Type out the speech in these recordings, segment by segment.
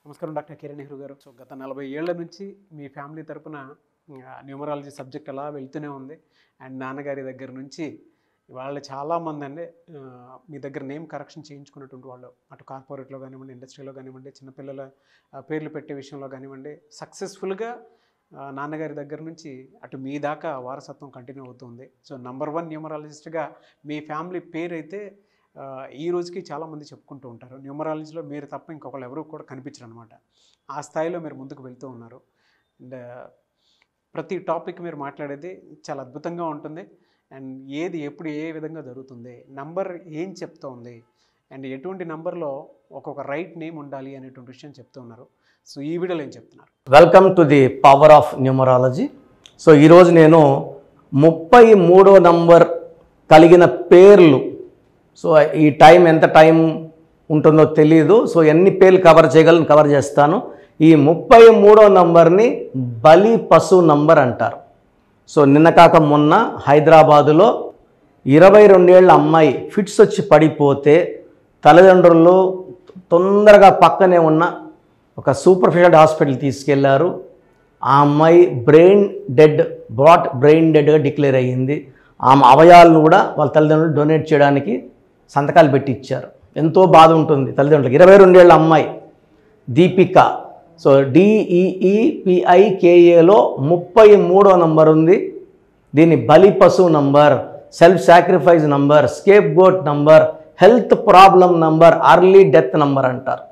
నమస్కారం డాక్టర్ కిరణ్ నెహ్రూ గారు. సో గత 40 ఏళ్ల నుంచి మీ ఫ్యామిలీ తరపున న్యూమరాలజీ సబ్జెక్ట్ అలా వెళ్తూనే ఉంది. అండ్ నాన్నగారి దగ్గర నుంచి వాళ్ళు చాలామంది అండి మీ దగ్గర నేమ్ కరెక్షన్ చేయించుకున్నటువంటి వాళ్ళు, అటు కార్పొరేట్లో కానివ్వండి, ఇండస్ట్రీలో కానివ్వండి, చిన్నపిల్లల పేర్లు పెట్టే విషయంలో కానివ్వండి, సక్సెస్ఫుల్గా నాన్నగారి దగ్గర నుంచి అటు మీ దాకా వారసత్వం కంటిన్యూ అవుతుంది. సో నంబర్ 1 న్యూమరాలజిస్ట్గా మీ ఫ్యామిలీ పేరు అయితే ఈ రోజుకి చాలామంది చెప్పుకుంటూ ఉంటారు. న్యూమరాలజీలో మీరు తప్ప ఇంకొకళ్ళు ఎవరు కూడా కనిపించరు అనమాట. ఆ స్థాయిలో మీరు ముందుకు వెళ్తూ ఉన్నారు. అండ్ ప్రతి టాపిక్ మీరు మాట్లాడేది చాలా అద్భుతంగా ఉంటుంది. అండ్ ఏది ఎప్పుడు ఏ విధంగా జరుగుతుంది, నంబర్ ఏం చెప్తోంది, అండ్ ఎటువంటి నంబర్లో ఒక్కొక్క రైట్ నేమ్ ఉండాలి అనేటువంటి విషయం చెప్తూ ఉన్నారు. సో ఈ వీడియోలో ఏం చెప్తున్నారు? Welcome to the power of numerology. So ఈరోజు నేను 33వ నంబర్ కలిగిన పేర్లు, సో ఈ ఎంత టైం ఉంటుందో తెలియదు, సో ఎన్ని పేర్లు కవర్ చేయగలను కవర్ చేస్తాను. ఈ 33వ నంబర్ని బలి పశు నంబర్ అంటారు. సో నిన్న కాక మొన్న హైదరాబాదులో 22 ఏళ్ల అమ్మాయి ఫిట్స్ వచ్చి పడిపోతే తల్లిదండ్రులు తొందరగా పక్కనే ఉన్న ఒక సూపర్ స్పెషాలిటీ హాస్పిటల్ తీసుకెళ్లారు. ఆ అమ్మాయి బ్రెయిన్ డెడ్గా డిక్లేర్ అయ్యింది. ఆమె అవయాలను కూడా వాళ్ళ తల్లిదండ్రులు డొనేట్ చేయడానికి సంతకాలు పెట్టి ఇచ్చారు. ఎంతో బాధ ఉంటుంది తల్లిదండ్రులకు. 22 ఏళ్ల అమ్మాయి దీపిక. సో DEEPIKAలో 33వ నంబర్ ఉంది. దీన్ని బలి పశువు number, self sacrifice number, scapegoat number, health problem number, early death number అంటారు.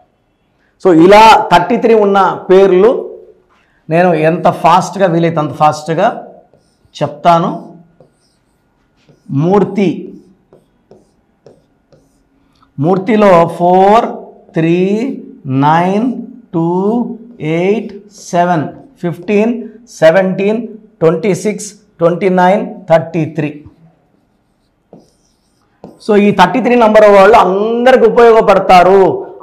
సో ఇలా 33 ఉన్న పేర్లు నేను ఎంత ఫాస్ట్గా వీలైతే అంత ఫాస్ట్గా చెప్తాను. మూర్తిలో 4, 3, 9, 2, 8, 7, 15, 17, 26, 29, 33. సో ఈ 33 నంబర్ వాళ్ళు అందరికి ఉపయోగపడతారు,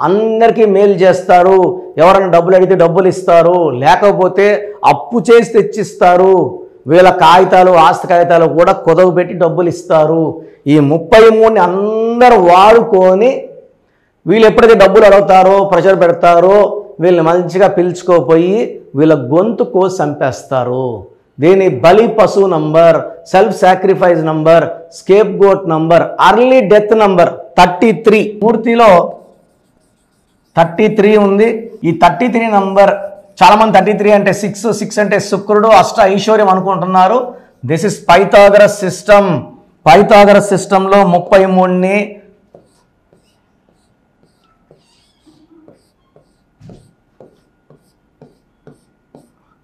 అందరికీ మేలు చేస్తారు. ఎవరైనా డబ్బులు అడిగితే డబ్బులు ఇస్తారు, లేకపోతే అప్పు చేసి తెచ్చిస్తారు. వీళ్ళ కాగితాలు, ఆస్తి కాగితాలు కూడా కుదవ పెట్టి డబ్బులు ఇస్తారు. ఈ 33ని అందరూ వాడుకొని వీళ్ళు ఎప్పుడైతే డబ్బులు అడుగుతారో, ప్రెషర్ పెడతారో, వీళ్ళని మంచిగా పిలుచుకోపోయి వీళ్ళ గొంతు కోసి చంపేస్తారు. దీని బలి పశువు number, self sacrifice number, scapegoat number, early death number 33. మూర్తిలో 33 ఉంది. ఈ 33 నంబర్ చాలామంది 33 అంటే 6 అంటే శుక్రుడు, అష్ట ఐశ్వర్యం అనుకుంటున్నారు. This is Pythagoras system. Pythagoras సిస్టంలో 33ని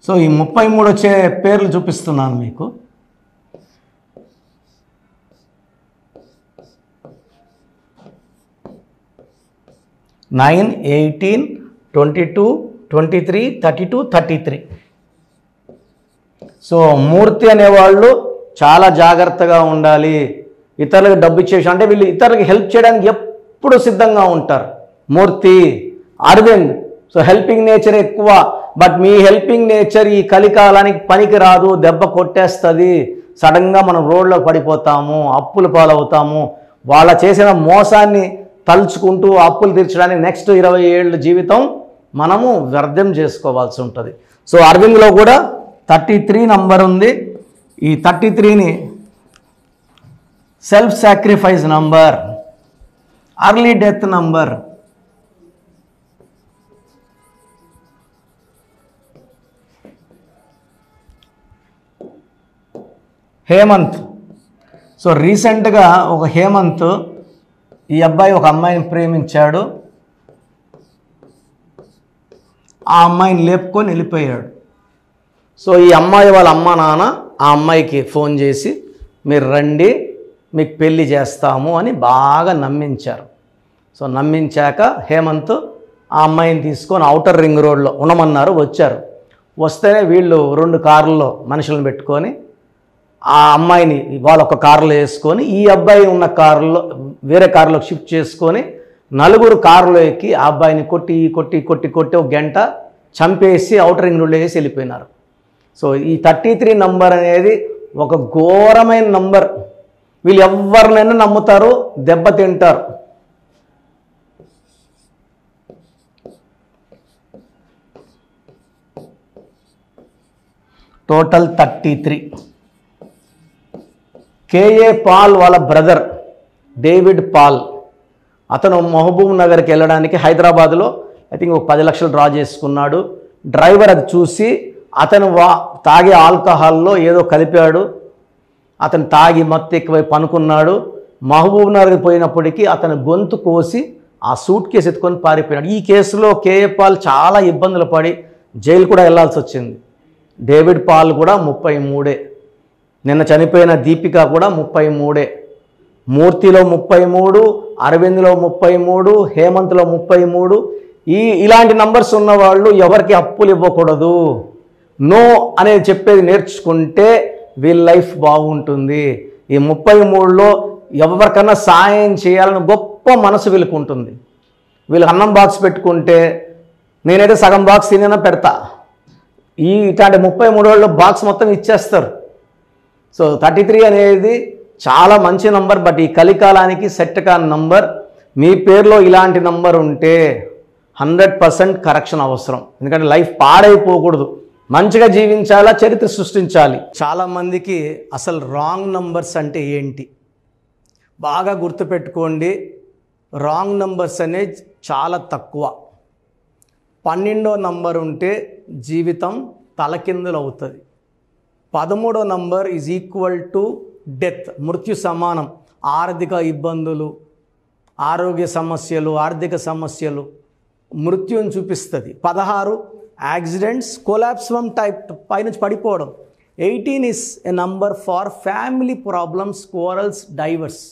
సో ఈ 33 వచ్చే పేర్లు చూపిస్తున్నాను మీకు. నైన్, 18, 22, 23, 32, 33. సో మూర్తి అనేవాళ్ళు చాలా జాగ్రత్తగా ఉండాలి. ఇతరులకు డబ్బు ఇచ్చేసి అంటే వీళ్ళు ఇతరులకు హెల్ప్ చేయడానికి ఎప్పుడు సిద్ధంగా ఉంటారు. మూర్తి. అరవింద్. సో హెల్పింగ్ నేచర్ ఎక్కువ. బట్ మీ హెల్పింగ్ నేచర్ ఈ కలికాలానికి పనికి రాదు, దెబ్బ కొట్టేస్తుంది. సడన్గా మనం రోడ్లో పడిపోతాము, అప్పులు పాలవుతాము. వాళ్ళ చేసిన మోసాన్ని తలుచుకుంటూ అప్పులు తీర్చడానికి నెక్స్ట్ 20 ఏళ్ళ జీవితం మనము వ్యర్థం చేసుకోవాల్సి ఉంటుంది. సో అరవింద్లో కూడా 33 నంబర్ ఉంది. ఈ 33ని self sacrifice number, early death number, Hemant. So రీసెంట్గా ఒక హేమంత్, ఈ అబ్బాయి ఒక అమ్మాయిని ప్రేమించాడు. ఆ అమ్మాయిని లేపుకొని వెళ్ళిపోయాడు. సో ఈ అమ్మాయి వాళ్ళ అమ్మ నాన్న ఆ అమ్మాయికి ఫోన్ చేసి మీరు రండి, మీకు పెళ్ళి చేస్తాము అని బాగా నమ్మించారు. సో నమ్మించాక హేమంత్ ఆ అమ్మాయిని తీసుకొని ఔటర్ రింగ్ రోడ్లో ఉండమన్నారు. వచ్చారు. వస్తేనే వీళ్ళు 2 కార్లలో మనుషులను పెట్టుకొని ఆ అమ్మాయిని వాళ్ళొక కారులో వేసుకొని ఈ అబ్బాయి ఉన్న కారులో వేరే కారులో షిఫ్ట్ చేసుకొని 4 కారులో ఎక్కి ఆ అబ్బాయిని కొట్టి కొట్టి కొట్టి కొట్టి ఒక గంట చంపేసి ఔటర్ రింగ్ రోడ్లో వేసి వెళ్ళిపోయినారు. సో ఈ 33 నంబర్ అనేది ఒక ఘోరమైన నంబర్. వీళ్ళు ఎవరినైనా నమ్ముతారు, దెబ్బతింటారు. టోటల్ 33. కేఏ పాల్ వాళ్ళ బ్రదర్ డేవిడ్ పాల్, అతను మహబూబ్ నగర్కి వెళ్ళడానికి హైదరాబాద్లో ఐ థింక్ ఒక 10 లక్షలు డ్రా చేసుకున్నాడు. డ్రైవర్ అది చూసి అతను తాగే ఆల్కహాల్లో ఏదో కలిపాడు, అతను తాగి మత్తు ఎక్కువై పనుకున్నాడు. మహబూబ్ నగర్కి పోయినప్పటికీ అతను గొంతు కోసి ఆ సూట్ కేసు ఎత్తుకొని పారిపోయినాడు. ఈ కేసులో కేఏ పాల్ చాలా ఇబ్బందులు పడి జైలు కూడా వెళ్ళాల్సి వచ్చింది. డేవిడ్ పాల్ కూడా 33. నిన్న చనిపోయిన దీపిక కూడా 33. మూర్తిలో 33, అరవింద్లో 33, హేమంత్లో 33. ఇలాంటి నంబర్స్ ఉన్నవాళ్ళు ఎవరికి అప్పులు ఇవ్వకూడదు. నో అనేది చెప్పేది నేర్చుకుంటే వీళ్ళ లైఫ్ బాగుంటుంది. ఈ 33లో ఎవరికన్నా సాయం చేయాలని గొప్ప మనసు వీళ్ళకు ఉంటుంది. వీళ్ళకి అన్నం బాక్స్ పెట్టుకుంటే నేనైతే సగం బాక్స్ తినేనా పెడతా. ఇట్లాంటి 33 బాక్స్ మొత్తం ఇచ్చేస్తారు. సో 33 అనేది చాలా మంచి నంబర్. బట్ ఈ కలికాలానికి సెట్ కాని నంబర్. మీ పేరులో ఇలాంటి నంబర్ ఉంటే 100% కరెక్షన్ అవసరం. ఎందుకంటే లైఫ్ పాడైపోకూడదు, మంచిగా జీవించాలా, చరిత్ర సృష్టించాలి. చాలామందికి అసలు రాంగ్ నంబర్స్ అంటే ఏంటి బాగా గుర్తుపెట్టుకోండి. రాంగ్ నంబర్స్ అనేది చాలా తక్కువ. 12వ నంబర్ ఉంటే జీవితం తలకిందులు అవుతుంది. 13వ number is equal to death, మృత్యు సమానం. ఆర్థిక ఇబ్బందులు, ఆరోగ్య సమస్యలు, ఆర్థిక సమస్యలు మృత్యుని చూపిస్తుంది. 16 యాక్సిడెంట్స్, కొలాప్స్ ఫ్రమ్ టైప్ పైనుంచి పడిపోవడం. 18 is a number far family problems, quarrels, divorce.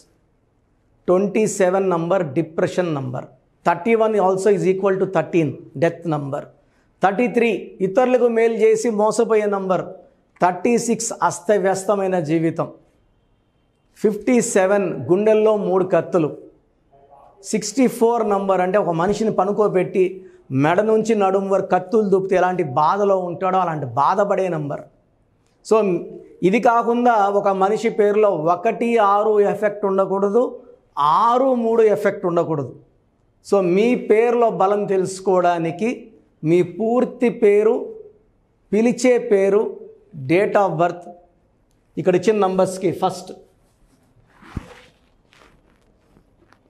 27 number depression number. 31 also is equal to 13 death number. 33 ఇతరులకు మేలు చేసి మోసపోయే నంబర్. 36 అస్తవ్యస్తమైన జీవితం. 57 గుండెల్లో 3 కత్తులు. 64 నంబర్ అంటే ఒక మనిషిని పనుకోబెట్టి మెడ నుంచి నడుము వరకు కత్తులు దూపితే ఎలాంటి బాధలో ఉంటాడో అలాంటి బాధపడే నంబర్. సో ఇది కాకుండా ఒక మనిషి పేరులో 1, 6 ఎఫెక్ట్ ఉండకూడదు, 6, 3 ఎఫెక్ట్ ఉండకూడదు. సో మీ పేరులో బలం తెలుసుకోవడానికి మీ పూర్తి పేరు, పిలిచే పేరు, డేట్ ఆఫ్ బర్త్, ఇక్కడ ఇచ్చిన నంబర్స్కి ఫస్ట్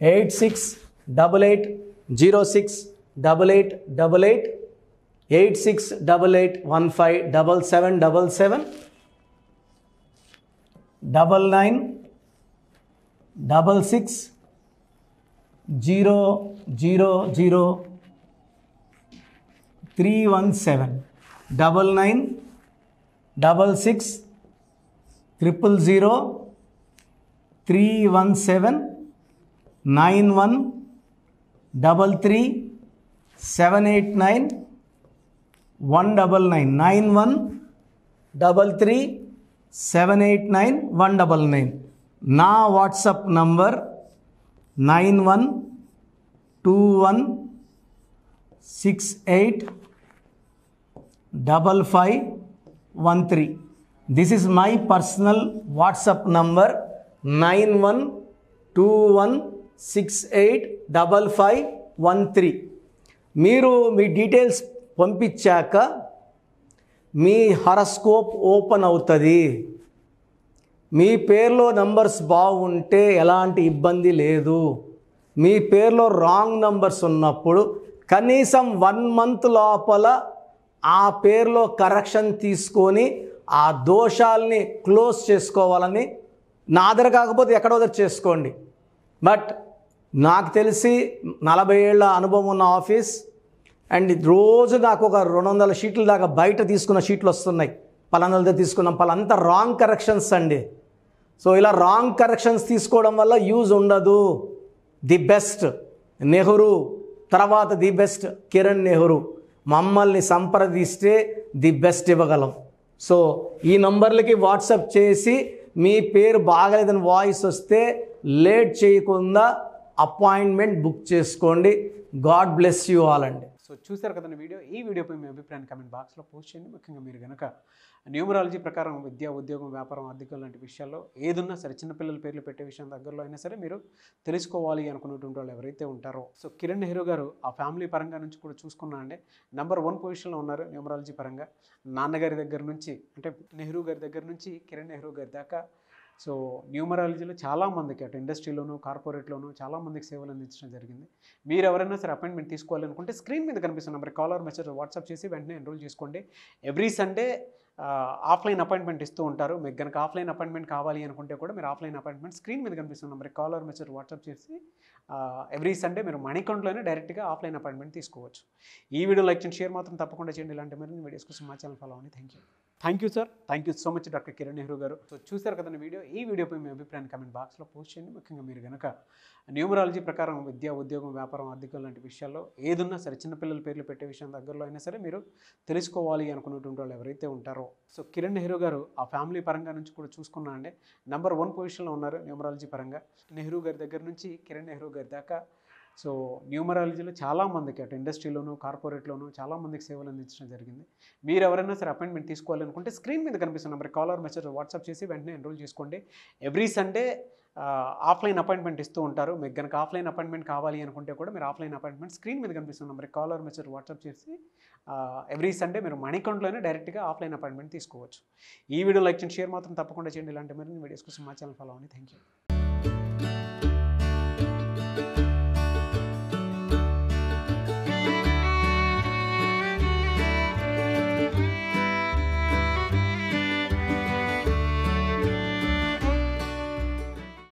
8688068888, 8688157777, 9966000317, 9966000317, 9133789199, 9133789199. నా WhatsApp number 9121685513. This is my personal WhatsApp number 9121685513. మీరు మీ డీటెయిల్స్ పంపించాక మీ హారోస్కోప్ ఓపెన్ అవుతుంది. మీ పేరులో నంబర్స్ బాగుంటే ఎలాంటి ఇబ్బంది లేదు. మీ పేరులో రాంగ్ నంబర్స్ ఉన్నప్పుడు కనీసం 1 మంత్ లోపల ఆ పేరులో కరెక్షన్ తీసుకొని ఆ దోషాలని క్లోజ్ చేసుకోవాలని, నా దగ్గర కాకపోతే ఎక్కడో దగ్గర చేసుకోండి. బట్ నాకు తెలిసి 40 ఏళ్ళ అనుభవం ఉన్న ఆఫీస్ అండ్ రోజు నాకు ఒక 200 షీట్ల దాకా బయట తీసుకున్న షీట్లు వస్తున్నాయి. పలానా దగ్గర తీసుకున్నాం, పలాంతా రాంగ్ కరెక్షన్స్ అండి. సో ఇలా రాంగ్ కరెక్షన్స్ తీసుకోవడం వల్ల యూజ్ ఉండదు. ది బెస్ట్ నెహ్రూ, తర్వాత ది బెస్ట్ కిరణ్ నెహ్రూ, మమ్మల్ని సంప్రదిస్తే ది బెస్ట్ ఇవ్వగలం. సో ఈ నంబర్లకి వాట్సాప్ చేసి మీ పేరు బాగలేదని వాయిస్ వస్తే లేట్ చేయకుండా అపాయింట్మెంట్ బుక్ చేసుకోండి. గాడ్ బ్లెస్ యూ ఆల్ అండి. సో చూశారు కదండి వీడియో. ఈ వీడియోపై మీ అభిప్రాయాన్ని కామెంట్ బాక్స్లో పోస్ట్ చేయండి. ముఖ్యంగా మీరు కనుక న్యూమరాలజీ ప్రకారం విద్య, ఉద్యోగం, వ్యాపారం, ఆర్థికం లాంటి విషయాల్లో ఏదున్నా సరే, చిన్నపిల్లల పేర్లు పెట్టే విషయం దగ్గరలో అయినా సరే మీరు తెలుసుకోవాలి అనుకున్నటువంటి వాళ్ళు ఎవరైతే ఉంటారో, సో కిరణ్ నెహ్రూ గారు ఆ ఫ్యామిలీ పరంగా నుంచి కూడా చూసుకున్నా అండి నెంబర్ 1 పొజిషన్లో ఉన్నారు న్యూమరాలజీ పరంగా. నాన్నగారి దగ్గర నుంచి అంటే నెహ్రూ గారి దగ్గర నుంచి కిరణ్ నెహ్రూ గారి దాకా సో న్యూమరాలజీలో చాలామందికి అటు ఇండస్ట్రీలోను, కార్పొరేట్లోను చాలామందికి సేవలు అందించడం జరిగింది. మీరు ఎవరైనా సరే అపాయింట్మెంట్ తీసుకోవాలనుకుంటే స్క్రీన్ మీద కనిపిస్తున్న number call or message WhatsApp చేసి వెంటనే ఎన్రోల్ చేసుకోండి. ఎవ్రీ సండే ఆఫ్లైన్ అపాయింట్మెంట్ ఇస్తూ ఉంటారు. మీకు కనుక ఆఫ్లైన్ అపాయింట్మెంట్ కావాలి అనుకుంటే కూడా మీరు ఆఫ్లైన్ అపాయింట్మెంట్ స్క్రీన్ మీద కనిపిస్తున్న number call or message WhatsApp చేసి ఎవ్రీ సండే మీరు మణికొండలోనే డైరెక్ట్గా ఆఫ్లైన్ అపాయింట్మెంట్ తీసుకోవచ్చు. ఈ వీడియో లైక్ చేయండి, షేర్ మాత్రం తప్పకుండా చేయండి. ఇలాంటి మరిన్ని వీడియోస్ కోసం మా ఛానల్ ఫాలో అవ్వండి. Thank you sir. Thank you so much doctor Kiran Nehru గారు. సో చూశారు కదండి వీడియో. ఈ వీడియోపై మీ అభిప్రాయాన్ని కామెంట్ బాక్స్లో పోస్ట్ చేయండి. ముఖ్యంగా మీరు కనుక న్యూమరాలజీ ప్రకారం విద్య, ఉద్యోగం, వ్యాపారం, ఆర్థికం లాంటి విషయాల్లో ఏదున్నా సరే, చిన్నపిల్లల పేర్లు పెట్టే విషయం దగ్గరలో అయినా సరే మీరు తెలుసుకోవాలి అనుకున్నటువంటి వాళ్ళు ఎవరైతే ఉంటారో, సో కిరణ్ నెహ్రూ గారు ఆ ఫ్యామిలీ పరంగా నుంచి కూడా చూసుకున్నా అండి నెంబర్ 1 పొజిషన్లో ఉన్నారు న్యూమరాలజీ పరంగా. నెహ్రూ గారి దగ్గర నుంచి కిరణ్ నెహ్రూ గారి దాకా సో న్యూమరాలజీలో చాలామందికి అటు ఇండస్ట్రీలోను, కార్పొరేట్లోను చాలామందికి సేవలు అందించడం జరిగింది. మీరు ఎవరైనా సరే అపాయింట్మెంట్ తీసుకోవాలనుకుంటే స్క్రీన్ మీద కనిపిస్తున్న number call or message WhatsApp చేసి వెంటనే ఎన్రోల్ చేసుకోండి. ఎవ్రీ సండే ఆఫ్లైన్ అపాయింట్మెంట్ ఇస్తూ ఉంటారు. మీకు కనుక ఆఫ్లైన్ అపాయింట్మెంట్ కావాలి అనుకుంటే కూడా మీరు ఆఫ్లైన్ అపాయింట్మెంట్ స్క్రీన్ మీద కనిపిస్తున్న number call or message WhatsApp చేసి ఎవ్రీ సండే మీరు మణికొండలోనే డైరెక్ట్గా ఆఫ్లైన్ అపాయింట్మెంట్ తీసుకోవచ్చు. ఈ వీడియో లైక్ చేయండి, షేర్ మాత్రం తప్పకుండా చేయండి. ఇలాంటి మరిన్ని వీడియోస్ కోసం మా ఛానల్ ఫాలో అవ్వండి. Thank you.